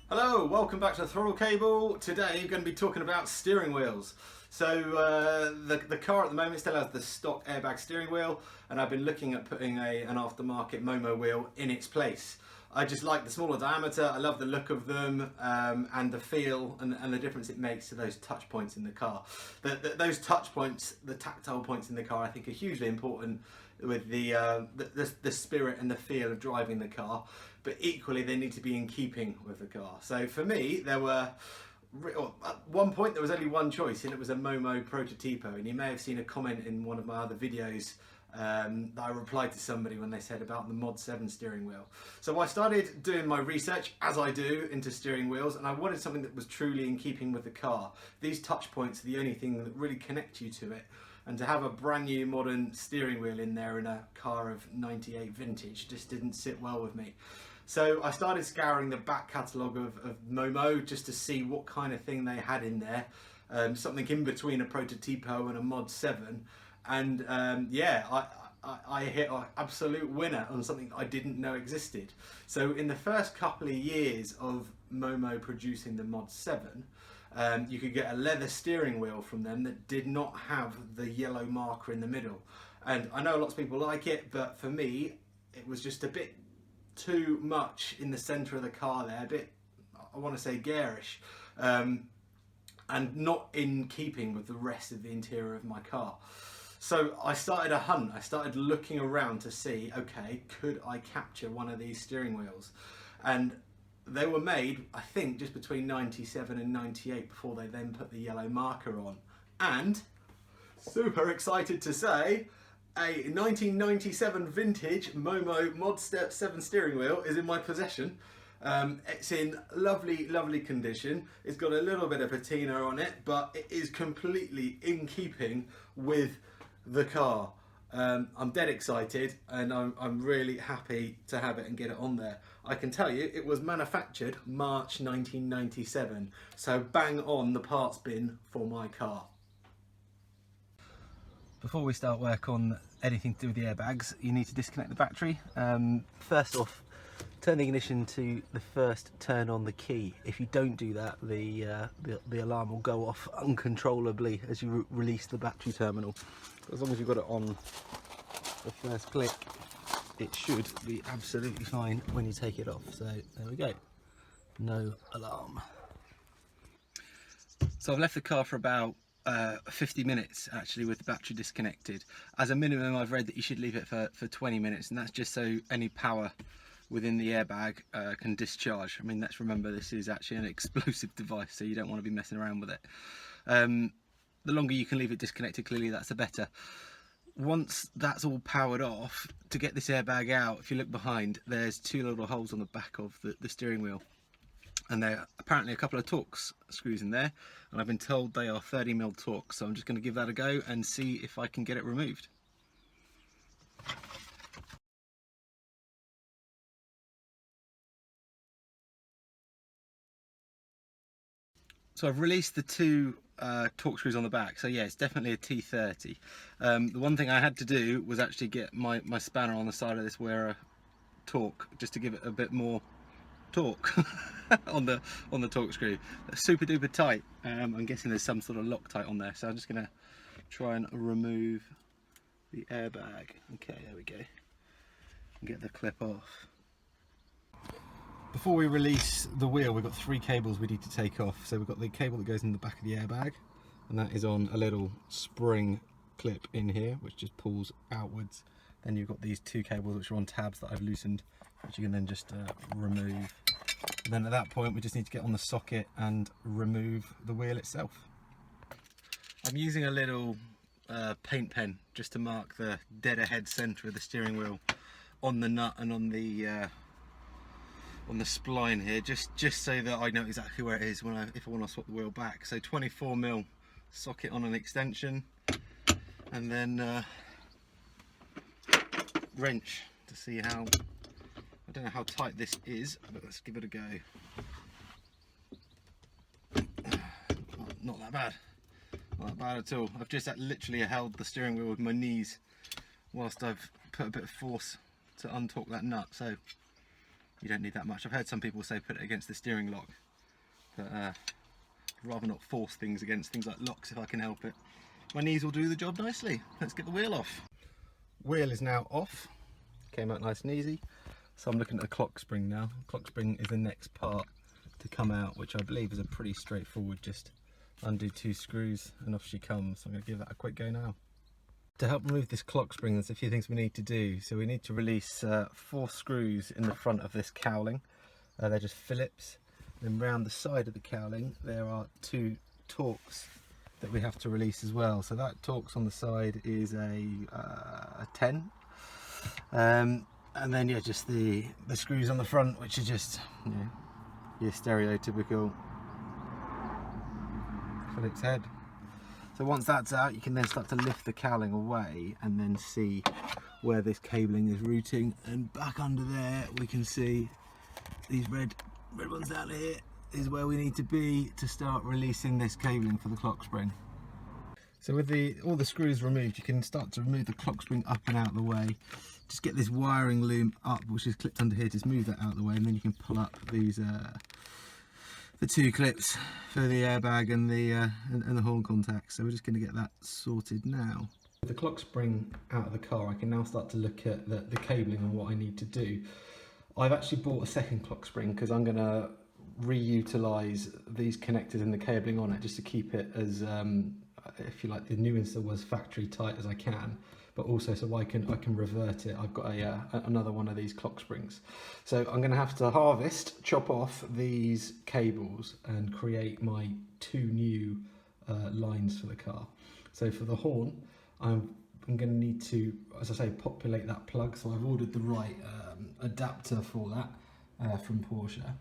Hello, welcome back to the Throttle Cable. Today we're going to be talking about steering wheels. So the car at the moment still has the stock airbag steering wheel, and I've been looking at putting an aftermarket Momo wheel in its place. I just like the smaller diameter, I love the look of them and the feel and the difference it makes to those touch points in the car. Those touch points, the tactile points in the car, I think are hugely important with the spirit and the feel of driving the car, but equally they need to be in keeping with the car. So for me, at one point there was only one choice, and it was a Momo Prototipo, and you may have seen a comment in one of my other videos that I replied to somebody when they said about the Mod 7 steering wheel. So I started doing my research, as I do, into steering wheels, and I wanted something that was truly in keeping with the car. These touch points are the only thing that really connect you to it, and to have a brand new modern steering wheel in there in a car of 98 vintage just didn't sit well with me. So I started scouring the back catalogue of Momo just to see what kind of thing they had in there, something in between a Prototipo and a Mod 7, and yeah, I hit an absolute winner on something I didn't know existed. So in the first couple of years of Momo producing the Mod 7, you could get a leather steering wheel from them that did not have the yellow marker in the middle. And I know lots of people like it, but for me, it was just a bit too much in the centre of the car there, a bit, I want to say, garish, and not in keeping with the rest of the interior of my car. So I started a hunt. I started looking around to see, okay, could I capture one of these steering wheels? And they were made, I think, just between 97 and 98 before they then put the yellow marker on. And, super excited to say, a 1997 vintage Momo Mod 7 steering wheel is in my possession. It's in lovely, lovely condition. It's got a little bit of patina on it, but it is completely in keeping with the car. I'm dead excited, and I'm really happy to have it and get it on there. I can tell you it was manufactured March 1997, so bang on the parts bin for my car. Before we start work on anything to do with the airbags, you need to disconnect the battery. First off, turn the ignition to the first turn on the key. If you don't do that, the alarm will go off uncontrollably as you release the battery terminal. As long as you've got it on the first click, it should be absolutely fine when you take it off. So there we go, no alarm. So I've left the car for about 50 minutes actually with the battery disconnected. As a minimum, I've read that you should leave it for 20 minutes, and that's just so any power within the airbag can discharge. I mean, let's remember this is actually an explosive device, so you don't want to be messing around with it. The longer you can leave it disconnected, clearly that's the better. Once that's all powered off, to get this airbag out, if you look behind, there's two little holes on the back of the steering wheel, and there are apparently a couple of Torx screws in there, and I've been told they are 30mm Torx, so I'm just going to give that a go and see if I can get it removed. So I've released the two Torx screws on the back, so yeah, it's definitely a T30. The one thing I had to do was actually get my spanner on the side of this wearer torque, just to give it a bit more torque on the Torx screw. They're super duper tight. I'm guessing there's some sort of Loctite on there, so I'm just going to try and remove the airbag. Okay, there we go. And get the clip off. Before we release the wheel, we've got three cables we need to take off. So we've got the cable that goes in the back of the airbag, and that is on a little spring clip in here, which just pulls outwards. Then you've got these two cables which are on tabs that I've loosened, which you can then just remove. And then at that point, we just need to get on the socket and remove the wheel itself. I'm using a little paint pen just to mark the dead ahead centre of the steering wheel on the nut and on the spline here, just so that I know exactly where it is if I want to swap the wheel back. So 24mm socket on an extension, and then wrench to see how, I don't know how tight this is, but let's give it a go. Not that bad, not that bad at all. I've just literally held the steering wheel with my knees whilst I've put a bit of force to untorque that nut, so you don't need that much. I've heard some people say put it against the steering lock, but I'd rather not force things against things like locks if I can help it. My knees will do the job nicely. Let's get the wheel off. Wheel is now off, came out nice and easy. So I'm looking at the clock spring now. Clock spring is the next part to come out, which I believe is a pretty straightforward, just undo 2 screws and off she comes. So I'm going to give that a quick go now. To help remove this clock spring, there's a few things we need to do. So we need to release 4 screws in the front of this cowling. They're just Phillips. Then round the side of the cowling there are 2 Torx that we have to release as well. So that Torx on the side is a 10. And then yeah, just the screws on the front, which are just, you know, your stereotypical Phillips head. So once that's out, you can then start to lift the cowling away and then see where this cabling is routing. And back under there, we can see these red ones down here is where we need to be to start releasing this cabling for the clock spring. So with all the screws removed, you can start to remove the clock spring up and out of the way. Just get this wiring loom up, which is clipped under here, just move that out of the way, and then you can pull up these the 2 clips for the airbag and the horn contacts. So we're just going to get that sorted now. With the clock spring out of the car, I can now start to look at the cabling and what I need to do. I've actually bought a second clock spring because I'm going to reutilise these connectors and the cabling on it just to keep it as, if you like, the new install was factory tight as I can, but also so I can revert it. I've got another one of these clock springs. So I'm going to have to chop off these cables and create my 2 new lines for the car. So for the horn, I'm going to need to, as I say, populate that plug. So I've ordered the right adapter for that from Porsche.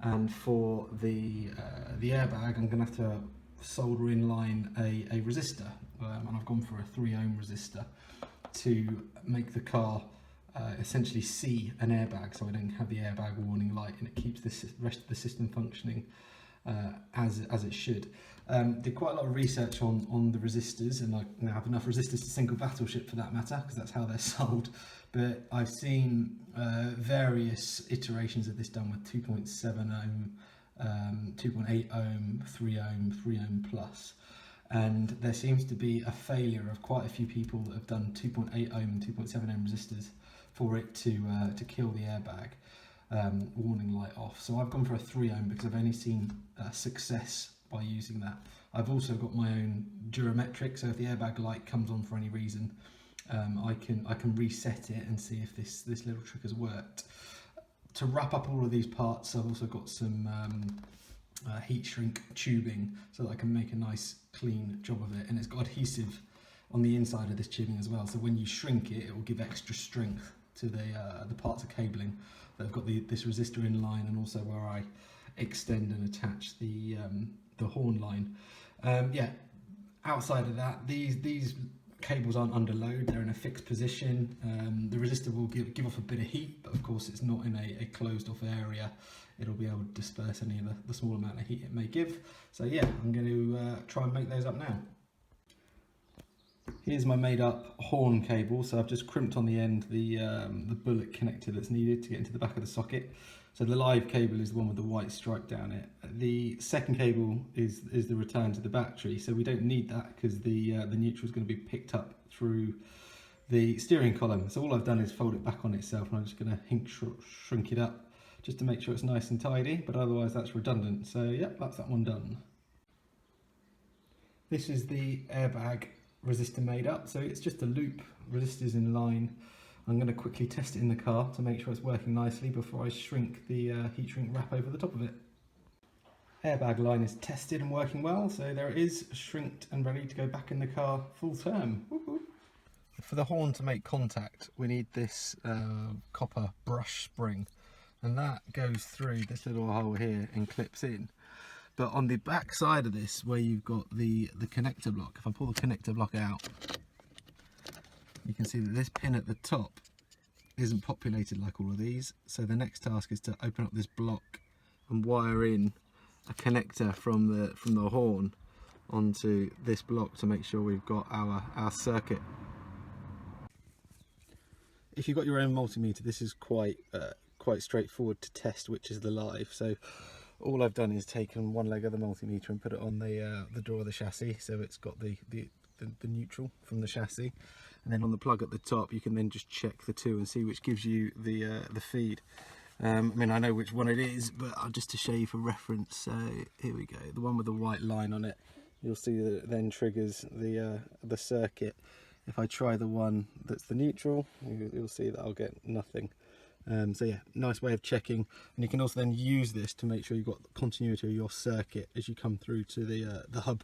And for the airbag, I'm going to have to solder in line a resistor, and I've gone for a 3 ohm resistor to make the car essentially see an airbag, so I don't have the airbag warning light, and it keeps the rest of the system functioning as it should. Did quite a lot of research on the resistors, and I now have enough resistors to sink a battleship for that matter, because that's how they're sold. But I've seen various iterations of this done with 2.7 ohm, 2.8 ohm, 3 ohm, 3 ohm plus. And there seems to be a failure of quite a few people that have done 2.8 ohm and 2.7 ohm resistors for it to kill the airbag warning light off. So I've gone for a 3 ohm because I've only seen success by using that. I've also got my own durometric, so if the airbag light comes on for any reason, I can reset it and see if this little trick has worked. To wrap up all of these parts, I've also got some heat shrink tubing so that I can make a nice clean job of it, and it's got adhesive on the inside of this tubing as well, so when you shrink it, it will give extra strength to the parts of cabling that have got this resistor in line, and also where I extend and attach the horn line. Yeah, outside of that, these cables aren't under load, they're in a fixed position. The resistor will give off a bit of heat, but of course it's not in a closed off area. It'll be able to disperse any of the small amount of heat it may give. So yeah, I'm going to try and make those up now. Here's my made up horn cable. So I've just crimped on the end the bullet connector that's needed to get into the back of the socket. So the live cable is the one with the white stripe down it. The second cable is the return to the battery, so we don't need that because the neutral is going to be picked up through the steering column. So all I've done is fold it back on itself, and I'm just going to shrink it up just to make sure it's nice and tidy, but otherwise that's redundant. So yeah, that's that one done. This is the airbag resistor made up, so it's just a loop, resistors in line. I'm going to quickly test it in the car to make sure it's working nicely before I shrink the heat shrink wrap over the top of it. Airbag line is tested and working well, so there it is, shrinked and ready to go back in the car full term. Woo-hoo. For the horn to make contact, we need this copper brush spring, and that goes through this little hole here and clips in. But on the back side of this, where you've got the connector block, if I pull the connector block out, you can see that this pin at the top isn't populated like all of these. So the next task is to open up this block and wire in a connector from the horn onto this block to make sure we've got our circuit. If you've got your own multimeter, this is quite quite straightforward to test which is the live. So all I've done is taken one leg of the multimeter and put it on the door of the chassis, so it's got the neutral from the chassis, and then on the plug at the top you can then just check the two and see which gives you the feed. I mean, I know which one it is, but just to show you for reference, so here we go, the one with the white line on it, you'll see that it then triggers the circuit. If I try the one that's the neutral, you'll see that I'll get nothing. So yeah, nice way of checking, and you can also then use this to make sure you've got continuity of your circuit as you come through to the hub.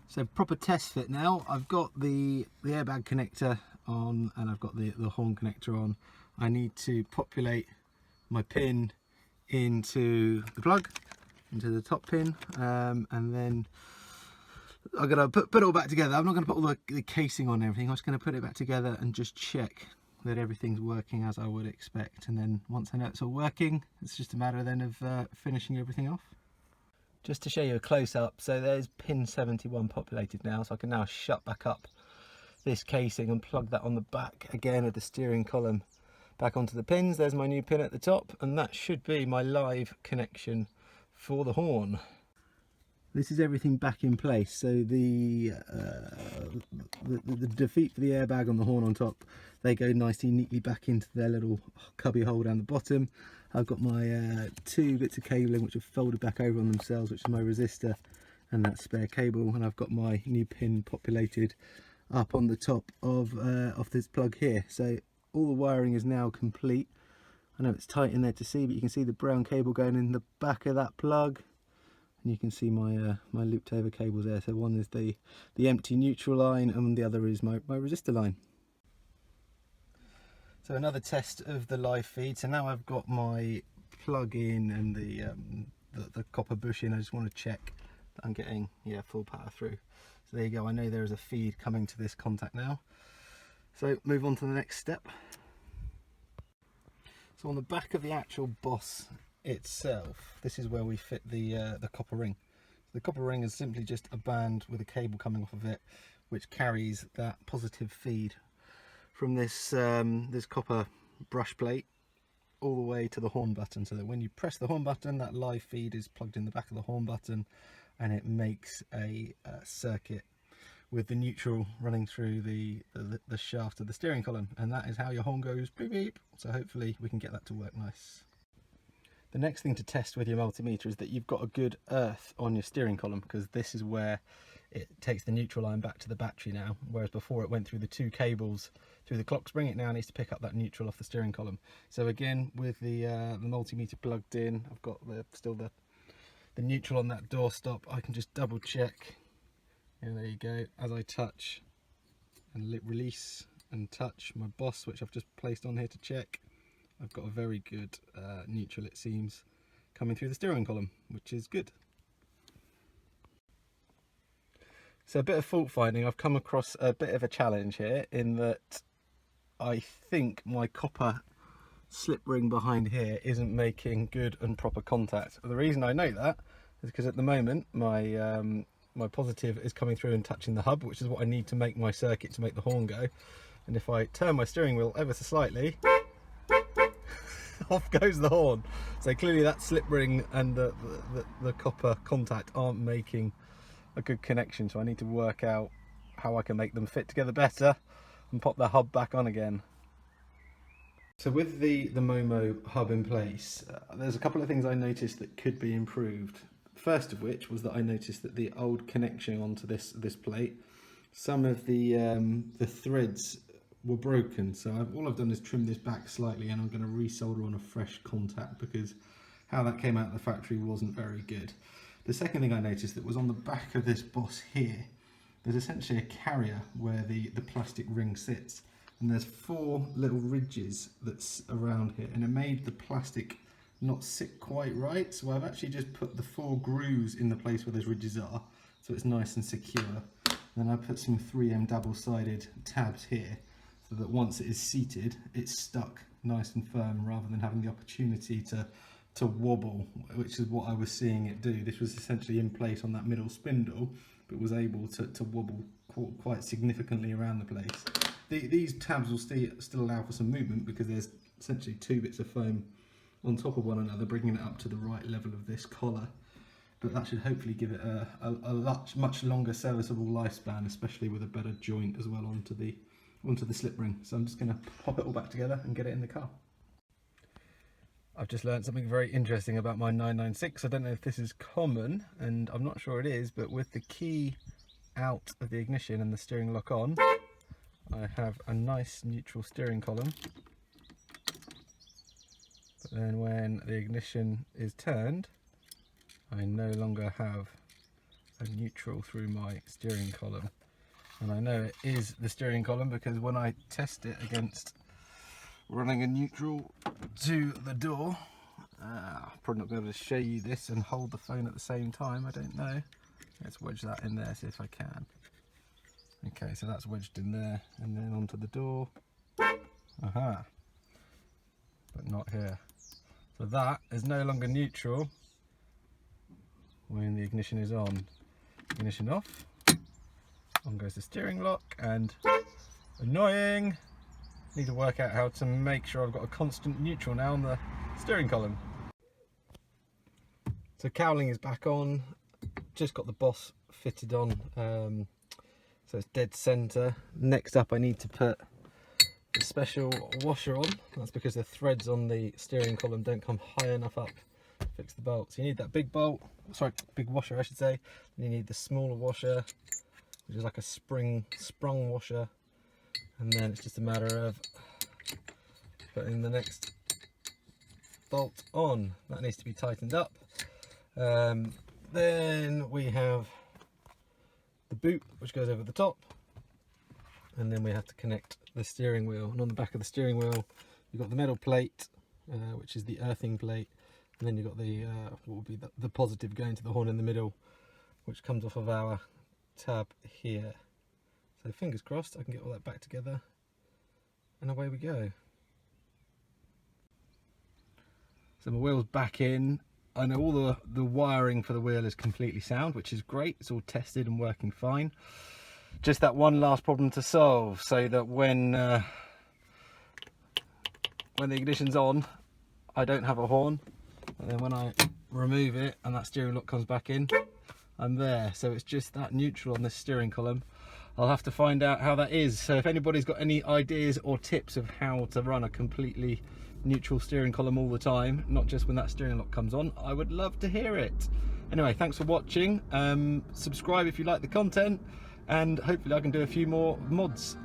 So proper test fit now. I've got the airbag connector on, and I've got the horn connector on. I need to populate my pin into the plug, into the top pin, and then I'm gonna put it all back together. I'm not gonna put all the casing on and everything. I'm just gonna put it back together and just check that everything's working as I would expect. And then once I know it's all working, it's just a matter then of finishing everything off. Just to show you a close-up, so there's pin 71 populated now, so I can now shut back up this casing and plug that on the back again of the steering column back onto the pins. There's my new pin at the top, and that should be my live connection for the horn. This is everything back in place, so the defeat for the airbag on the horn on top, they go nicely neatly back into their little cubby hole down the bottom. I've got my two bits of cabling which have folded back over on themselves, which is my resistor and that spare cable, and I've got my new pin populated up on the top of this plug here. So all the wiring is now complete. I know it's tight in there to see, but you can see the brown cable going in the back of that plug. And you can see my my looped over cables there. So one is the empty neutral line, and the other is my resistor line. So another test of the live feed. So now I've got my plug in and the copper bush in. I just want to check that I'm getting full power through. So there you go. I know there is a feed coming to this contact now. So move on to the next step. So on the back of the actual Boss itself, this is where we fit the copper ring. The copper ring is simply just a band with a cable coming off of it, which carries that positive feed from this this copper brush plate all the way to the horn button, so that when you press the horn button, that live feed is plugged in the back of the horn button, and it makes a circuit with the neutral running through the shaft of the steering column, and that is how your horn goes beep beep. So hopefully we can get that to work nice. The next thing to test with your multimeter is that you've got a good earth on your steering column, because this is where it takes the neutral line back to the battery now, whereas before it went through the two cables through the clock spring. It now needs to pick up that neutral off the steering column. So again, with the multimeter plugged in, I've got still the neutral on that doorstop. I can just double check, and there you go, as I touch and release and touch my Boss, which I've just placed on here to check, I've got a very good neutral, it seems, coming through the steering column, which is good. So a bit of fault finding. I've come across a bit of a challenge here, in that I think my copper slip ring behind here isn't making good and proper contact. The reason I know that is because at the moment my my positive is coming through and touching the hub, which is what I need to make my circuit to make the horn go. And if I turn my steering wheel ever so slightly, off goes the horn. So clearly that slip ring and the copper contact aren't making a good connection, so I need to work out how I can make them fit together better and pop the hub back on again. So with the Momo hub in place, there's a couple of things I noticed that could be improved. First of which was that I noticed that the old connection onto this plate, some of the threads were broken. So all I've done is trim this back slightly, and I'm going to resolder on a fresh contact, because how that came out of the factory wasn't very good. The second thing I noticed that was on the back of this Boss here, there's essentially a carrier where the plastic ring sits, and there's 4 little ridges that's around here, and it made the plastic not sit quite right. So I've actually just put the 4 grooves in the place where those ridges are, so it's nice and secure. Then I put some 3M double-sided tabs here, so that once it is seated, it's stuck nice and firm, rather than having the opportunity to wobble, which is what I was seeing it do. This was essentially in place on that middle spindle, but was able to wobble quite significantly around the place. These tabs will still allow for some movement, because there's essentially 2 bits of foam on top of one another, bringing it up to the right level of this collar. But that should hopefully give it a much longer serviceable lifespan, especially with a better joint as well onto the slip ring. So I'm just going to pop it all back together and get it in the car. I've just learned something very interesting about my 996. I don't know if this is common, and I'm not sure it is, but with the key out of the ignition and the steering lock on, I have a nice neutral steering column. But then when the ignition is turned, I no longer have a neutral through my steering column. And I know it is the steering column because when I test it against running a neutral to the door, probably not going to be able to show you this and hold the phone at the same time, I don't know. Let's wedge that in there, see if I can. Okay, so that's wedged in there and then onto the door. Aha, but not here. So that is no longer neutral when the ignition is on. Ignition off, on goes the steering lock, and annoying, need to work out how to make sure I've got a constant neutral now on the steering column. So cowling is back on, just got the Boss fitted on, so it's dead center. Next up I need to put the special washer on. That's because the threads on the steering column don't come high enough up to fix the bolt. So you need that big bolt, sorry, big washer I should say. Then you need the smaller washer, which is like a sprung washer, and then it's just a matter of putting the next bolt on. That needs to be tightened up. Then we have the boot, which goes over the top, and then we have to connect the steering wheel. And on the back of the steering wheel you've got the metal plate, which is the earthing plate, and then you've got the what would be the positive going to the horn in the middle, which comes off of our tab here. So fingers crossed I can get all that back together, and away we go. So my wheel's back in. I know all the wiring for the wheel is completely sound, which is great. It's all tested and working fine. Just that one last problem to solve, so that when the ignition's on, I don't have a horn, and then when I remove it and that steering lock comes back in, I'm there. So it's just that neutral on this steering column. I'll have to find out how that is. So if anybody's got any ideas or tips of how to run a completely neutral steering column all the time, not just when that steering lock comes on, I would love to hear it. Anyway, thanks for watching. Subscribe if you like the content, and hopefully I can do a few more mods.